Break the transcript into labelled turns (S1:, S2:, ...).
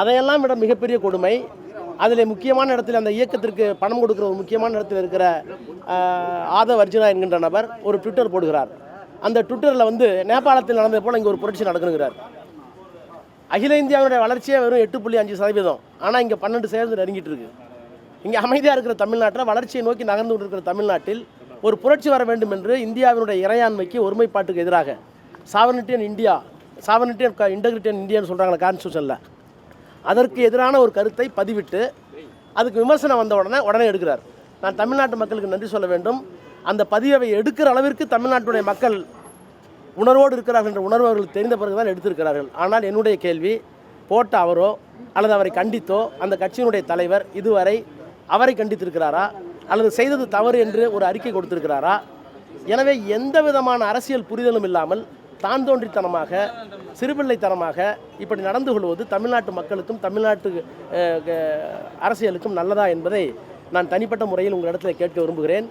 S1: அதையெல்லாம் விட மிகப்பெரிய கொடுமை, அதில் முக்கியமான இடத்தில் அந்த இயக்கத்திற்கு பணம் கொடுக்குற ஒரு முக்கியமான இடத்தில் இருக்கிற ஆதவ் அர்ஜுனா என்கின்ற நபர் ஒரு ட்விட்டர் போடுகிறார். அந்த ட்விட்டரில் வந்து நேபாளத்தில் நடந்தது போல் இங்கே ஒரு புரட்சி நடக்கணுங்கிறார். அகில இந்தியாவுடைய வளர்ச்சியே வெறும் 8.5%. ஆனால் இங்கே 12% நெருங்கிட்டு இருக்கு. இங்கே அமைதியாக இருக்கிற தமிழ்நாட்டில், வளர்ச்சியை நோக்கி நகர்ந்து கொண்டிருக்கிற தமிழ்நாட்டில் ஒரு புரட்சி வர வேண்டும் என்று இந்தியாவினுடைய இறையாண்மைக்கு, ஒருமைப்பாட்டுக்கு எதிராக sovereignty and India, sovereignty and integrity and இந்தியான்னு சொல்கிறாங்களே கான்ஸ்டியூஷனில், அதற்கு எதிரான ஒரு கருத்தை பதிவிட்டு அதுக்கு விமர்சனம் வந்த உடனே எடுக்கிறார். நான் தமிழ்நாட்டு மக்களுக்கு நன்றி சொல்ல வேண்டும். அந்த பதிவை எடுக்கிற அளவிற்கு தமிழ்நாட்டுடைய மக்கள் உணர்வோடு இருக்கிறார்கள் என்ற உணர்வு அவர்களுக்கு தெரிந்த பிறகு தான் எடுத்திருக்கிறார்கள். ஆனால் என்னுடைய கேள்வி, போட்ட அவரோ அல்லது அவரை கண்டித்தோ அந்த கட்சியினுடைய தலைவர் இதுவரை அவரை கண்டித்திருக்கிறாரா அல்லது செய்தது தவறு என்று ஒரு அறிக்கை கொடுத்திருக்கிறாரா? எனவே எந்த விதமான அரசியல் புரிதலும் இல்லாமல் தான் தோன்றித்தனமாக, சிறுபிள்ளைத்தனமாக இப்படி நடந்து கொள்வது தமிழ்நாட்டு மக்களுக்கும் தமிழ்நாட்டு அரசியலுக்கும் நல்லதா என்பதை நான் தனிப்பட்ட முறையில் உங்களிடத்தில் கேட்க விரும்புகிறேன்.